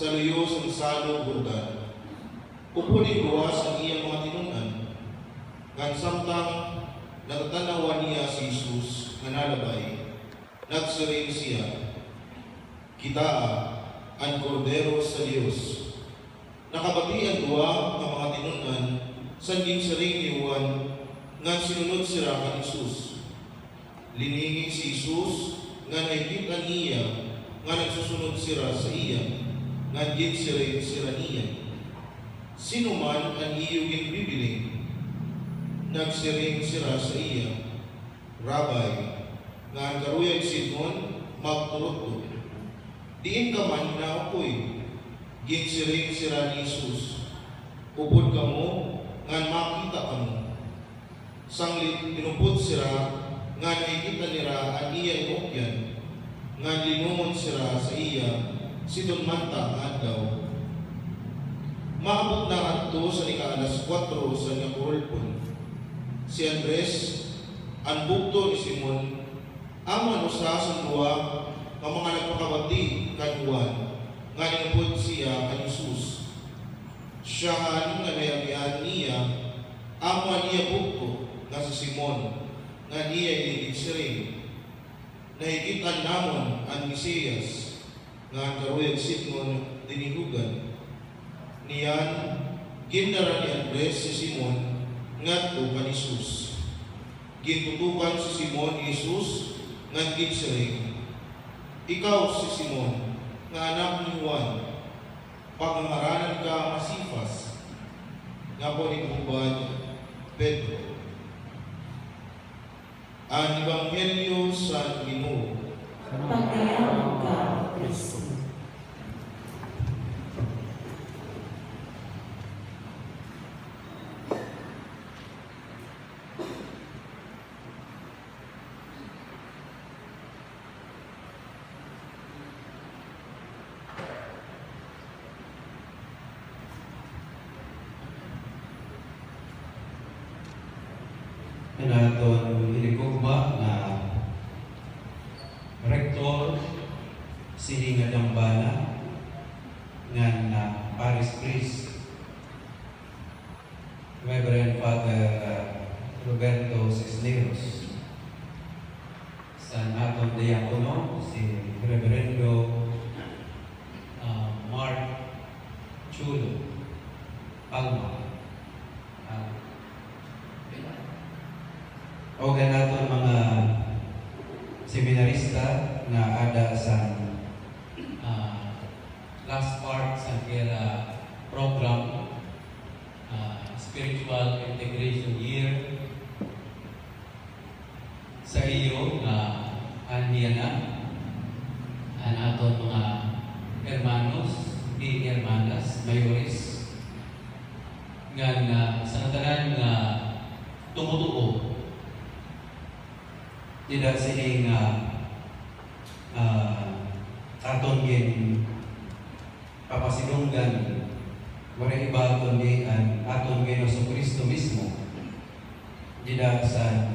sa luyo sa salog Jordan. Upo ni luwas ang iyang mga tinunan. Kan samtang natatanawan niya si Jesus nga nalabay, nagsiring siya, "Kitaa ang kordero sa Dios." Nakabati ang duwa ng mga tinunan sa ginsaring ni Juan nga sinunod sila kan Jesus. Liningin si Jesus nga nakikita niya nga nagsusunod sila sa iya, nga ginsaring sila niya. Sino man ang iyong ginbibiling, nagsiring sila sa iya, "Rabay, nga ang karuyag Simon, magturot-turot. Diin ka man na ako'y." Ginsiring sila ni Jesus, "Upod ka mo, nga makita ka mo." Sanglit pinupod sila, nga nakikita nila ang iyang okyan, nga linungon sila sa iya, sidon manta nga daw. Maabot na adto sa ika-alas 4 sa nakurulpon. Si Andres, ang bugto ni Simon, aman usa sa duwa nga mga nagpakabati kan Juan, nga ninupod siya kan Jesus. Siyahan nga nayagian niya, aman niya bugto nga si Simon, nga niya iniginsiring. Nahikitan namon ang Mesiyas, nga ang karuyag Simon dinihugan. Niyan, ginara ni Andres si Simon, ngadto kan Jesus. Gintutukan si Simon ni Jesus, nga ginsiring, "Ikaw si Simon, nga anak ni Juan, pangangaranan ka masifas." Nga po ni Bubad Pedro. Ang Ebanghelyo sa Ginoo. Pagkayaan ka, Kristo. Naton hiligugma na rektor sini nga dambana nga Paris Priest Reverend Father Roberto Cisneros, sa naton diakono si Reverendo Mark Chulo Palma, o ganaton mga seminarista nga ada sa last part sa kera program Spiritual Integration Year sa iyo nga andiana ang aton mga hermanos di hermanas mayores nga sa tanan nga tumutuo tidak sini aton gin papasidunggan wala iba kundi ang aton Ginoong Kristo mismo tidak sa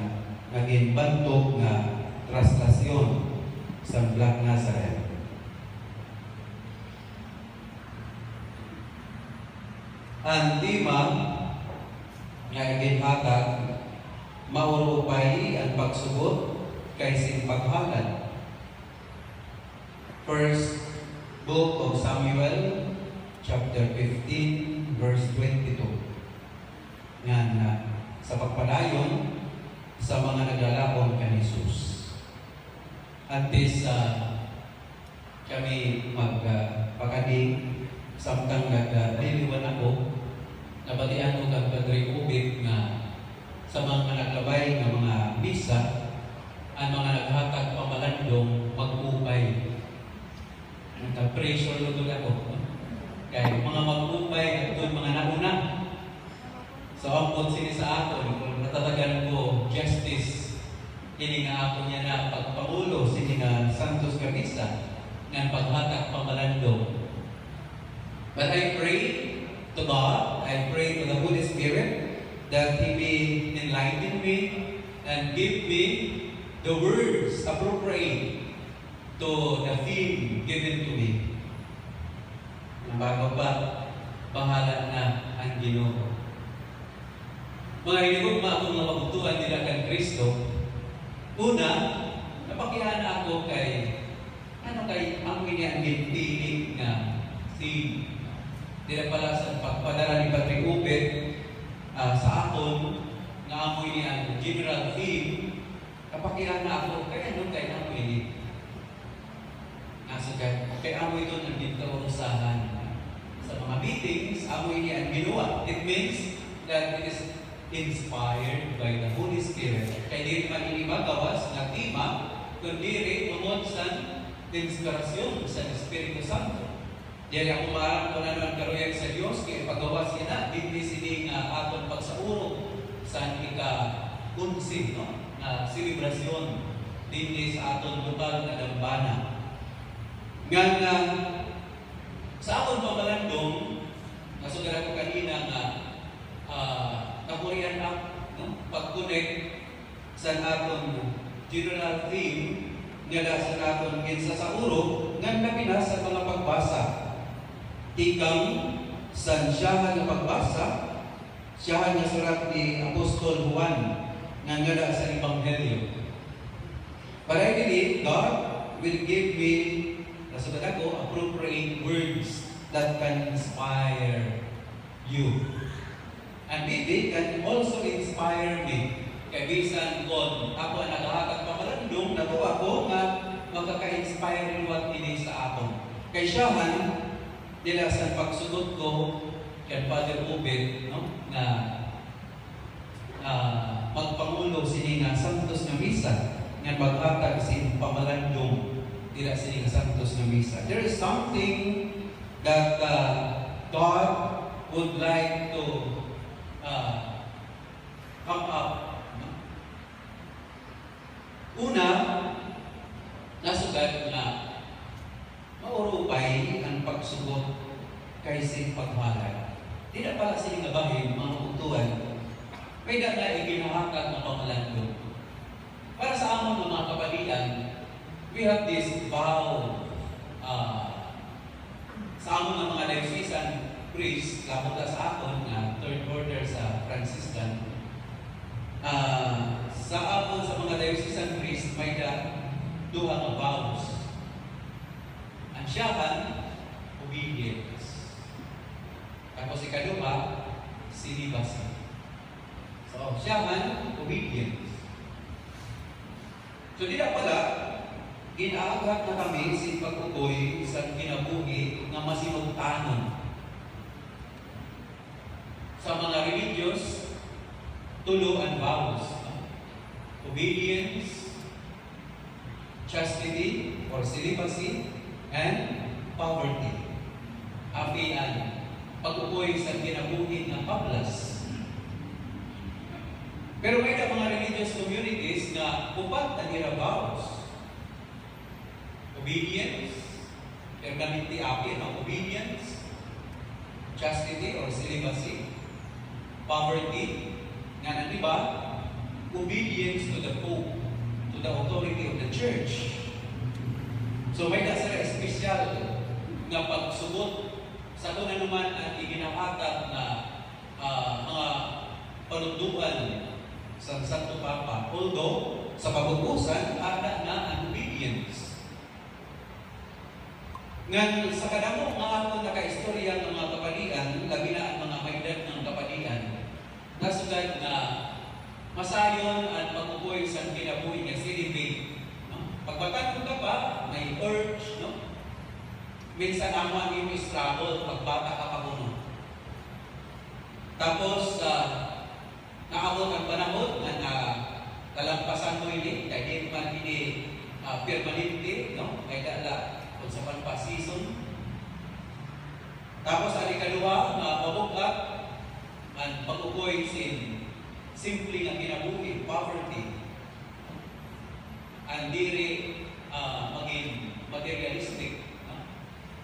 naging bantok nga traslasyon sa Black Nazareth. Ang tema nga iginhatag maurupay ang pagsugot kay sing paghalad. First Book of Samuel, chapter 15, verse 22. Nga sa pagpadayon sa mga naglalakon kay Jesus. At this kami magpakadig samtang nagliliwan ako, nabatian ko kag Padre Ubik nga sa mga naglabay ng mga misa, ang mga naghatag pamalandong mag-upay. Nagka-praise or lugod ako. Kaya mga mag-upay at doon mga nauna. So ang sini sa aton, kung natatagan ko justice, ini nga ako niya na pagpamulo, sini nga Santos Camisa, ng paghatag pamalandong. But I pray to God, I pray to the Holy Spirit, that He may enlighten me and give me the words appropriate to the theme given to me. Ang bababa, bahala na ang Ginoo. Mga hinigugma akong mga mabutuan nila kang Kristo. Una, napakihan ako kay ang ang gintinig nga si dila pala sa pagpadala ni Patrick Upet sa aton nga amoy ni ang general theme. Napakihan na ako kay ang ini. Nasa kay amoy ito ng gintawarusahan sa mga meetings, amoy ni ang ginawa. It means that it is inspired by the Holy Spirit. Kaya di man ini magawas na tema, kundi tungod sa inspirasyon sa Espiritu Santo. Diyan ako maarang ko na naman karoyan sa Diyos, kaya pagawas niya na, hindi sining atong pagsauro sa ika-11, no? Na selebrasyon hindi sa aton lokal na dambana. Nga sa aton pamalandong, nasugara ko kanina nga kapurian up, no? Pag-connect sa aton general theme nga sa aton kinsa sa uro nga napina sa mga pagbasa. Ikang sansyahan na pagbasa, siyahan nga surat ni Apostol Juan nga ngala sa Ebanghelyo. But I believe God will give me, nasulat ako, appropriate words that can inspire you. And maybe can also inspire me. Kaya bisan kon ako ang naghahatag pamalandong, nato ako nga magkaka-inspire liwat ini sa aton. Kay siyahan, nila sa pagsugot ko kay Father Ubed, no? Na magpangulo sini nga Santos na Misa, nga maghatag sin pamalandong nila sini nga Santos na Misa. There is something that God would like to come up. Una, nasugad na maurupay ang pagsugot kay sin paghalad. Di na pala sining gabahin, mga utuan, may na iginahakag ng pamalandong. Para sa amon mga kapalian, we have this vow sa amon ng mga diocesan priest, labot sa akon na third order sa Franciscan. Sa amon sa mga diocesan priest, may duha nga vows. Ang siyahan, obedience. Tapos ikaduha, celibacy. So, siyahan, obedience. So, di na pala, ginaaghat na kami sa pag-ukoy sa kinabuhi na masinugtanon. Sa mga religious, tulo ang vows. Obedience, chastity or celibacy, and poverty. Apian, pag-ukoy sa kinabuhi ng pablas. Pero may na mga religious communities na upat ang ira vows. Obedience, permanente api, no? Obedience, chastity or celibacy, poverty, nga di ba? Obedience to the Pope, to the authority of the Church. So may nasa espesyal na pagsugot sa kung ano man ang iginahatag na mga panunduan sa Santo Papa. Although, sa pag-usan, ada na ang obedience. Ngan sa kadamo nga ako nakaistorya ng mga kapalian, labi na ang mga maedad ng kapalian, nasugad na masayon at pag-ukoy sa kinabuhi nga silibig. No? Pagbatanong ka pa, may urge, no? Minsan naman yung struggle, pagbata ka pa kuno. Tapos, naabot ang panahon na talampasan mo ini, kaya di man ini permanente, no? May dala kung sa panpa season. Tapos, ang ikaduha, pabuklat, ang pag-ukoy sin simple nga kinabuhi, poverty. Ang diri maging materialistic. No?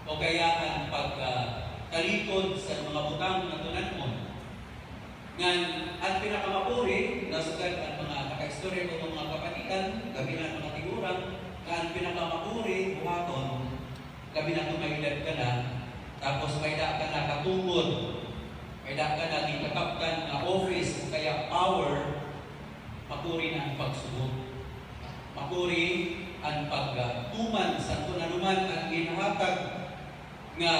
O kaya ang pagtalikod sa mga butang na tunan-on. Ngan, ang pinakamapuri, nasugad ang mga nakaistorya ko mga kapatikan, gabi na mga tigurang, ang pinakamapuri, buhaton, gabi na kumailad ka na, tapos may tungod, may ka naging kakaptan na office o kaya power, makuri na ang pagsugot. Makuri ang pagtuman sa kung anuman ang ginahatag nga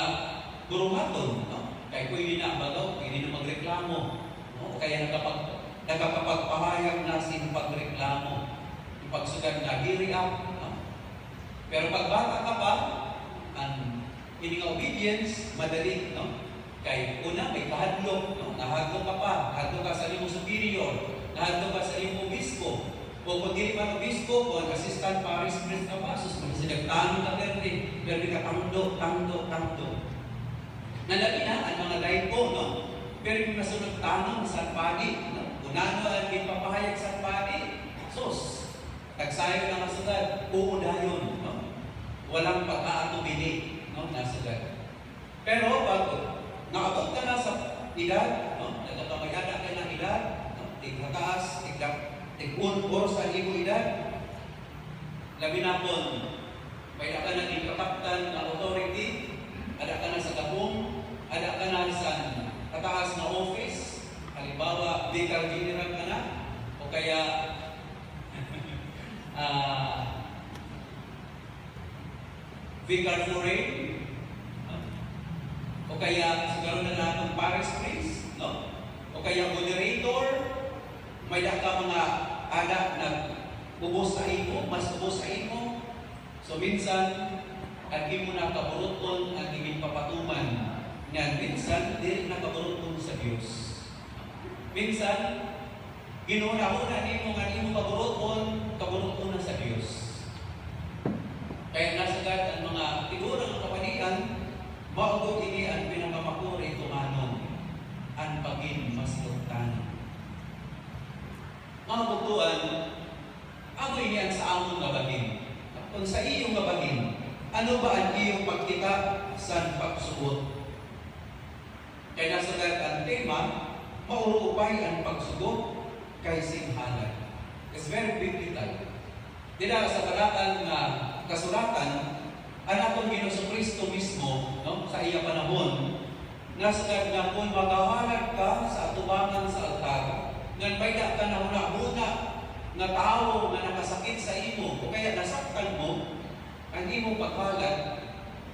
buruhaton. No? Kaya pwede na bagaw, pwede na magreklamo. No? Kaya nakapagpahayag na sin pagreklamo. Yung pagsugat na hiri up. No? Pero pag bata ka pa, ang ining obedience, madali. No? Kaya una, may kahadlok. No? Nahadlok ka pa. Nahadlok ka sa limong superior. Nahadlok ka sa limong obispo. O kung hindi man obispo, kung assistant parish priest ka pa, sus, magsinagtanong ka pero ka tangdo. Nalabi na ang mga laiko, no? Pero yung nasunod tanong sa padi, no? Kung ano ang ipapahayag sa padi, sus, tagsayo na masugad, uudayon, no? Walang pag-aatubili, no? Nasugad. Pero pag naabot ka na sa edad, no? Nagkakamayada ka na edad, no? Tigmataas, tig-un-or sa imo edad, labi na po, may ka na kapaktan na authority, ada ka na sa gabong, ada ka na sa kataas na office, halimbawa, vicar general ka na, o kaya vicar foreign, o kaya siguro na natong parish priest, no? O kaya moderator, may ka mga anak na ubos sa imo, mas ubos sa imo. So minsan, ang imo na kaburuton, ang iming papatuman, nga minsan, di na kaburuton sa Diyos. Minsan, ginuna-una nimo nga imo kaburuton na sa Diyos. Kaya nasagad ang mga tigurang kapanian, maugod ini ang pinamamakuri tumanon, ang pagin masluktan. Mga butuan, ako ini ang sa among gabagin. Kung sa iyong gabagin, ano ba ang iyong pagtika sa pagsugot? Kaya nasagad ang tema, maurupay ang pagsugot kay simhalan. It's very biblical. Dila sa kalatan na kasulatan, ang atong Ginoong Kristo mismo, no, sa iya panahon, nasagad na kung magawalag ka sa atubangan sa altar, ngan bayda ka na una-una na tao na nakasakit sa imo o kaya nasaktan mo, ang imong paghalag,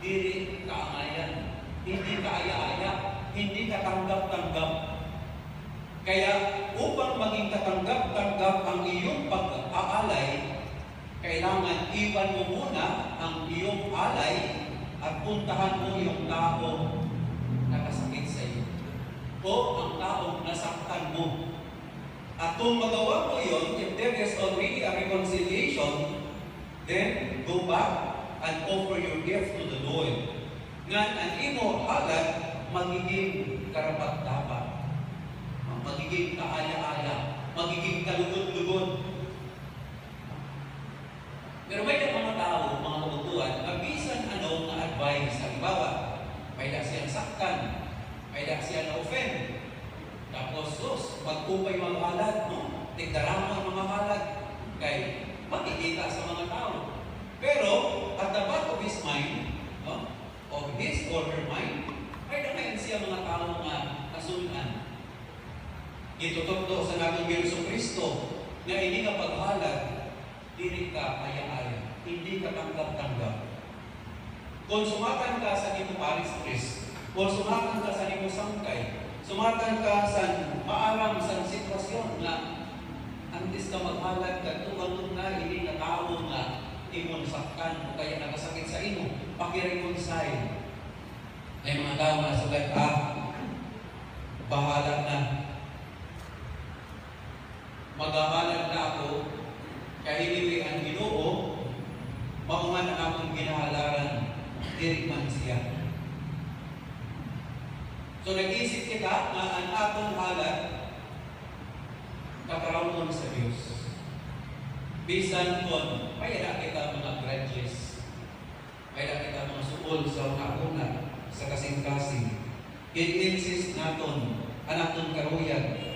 dili kaangayan, hindi kaaya-aya, hindi katanggap-tanggap. Kaya upang maging katanggap-tanggap ang iyong pag-aalay, kailangan iwan mo muna ang iyong alay at puntahan mo yung tao na nakasakit sa iyo o ang taong nasaktan mo. At kung magawa mo yun, if there is already a reconciliation, then go back and offer your gift to the Lord. Ngan ang imo halag magiging karapat-dapat, magiging kaaya-aya, magiging kalugod-lugod. Pero may mga tao, mga kabutuan, mabisan ano na advice, halimbawa, may da siyang saktan, may da siyang na-offend, tapos, pagkupay mga halad, no? Tigdarama ang mga halad, kay makikita sa mga tao. Pero, at the back of his mind, no? Of his or her mind, ay nakain siya mga tao nga kasunan. Itutok sa natong Ginoong Kristo na hindi ka paghalad, hindi ka aya-aya, hindi ka tanggap-tanggap. Kung sumatan ka sa imo parish priest, kung sumatan ka sa imo sangkay, sumatan ka sa maarang sa sitwasyon na antes ka maghalag ka tuwang na hindi ka tao nga imong saktan o kaya nakasakit sa imo, pakireconcile. Ay mga tao na sagat, bahala na. Maghahalag na ako, kahiliwi ang Ginoo, maungan ang akong ginahalaran, diri man siya. So nag-isip kita na ang atong halad kakaroon sa Diyos. Bisan kon, mayada kita mga grudges, mayada kita mga suol sa una-una, sa kasing-kasing. In-insist naton, anaton karuyan,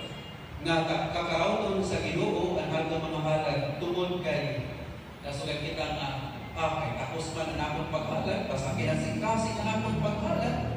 nga kakaroon sa Ginoo ang atong mga halad tungod kay nasulat kita nga, kay tapos man ang atong paghalad, basta kinasing-kasing ang atong paghalad,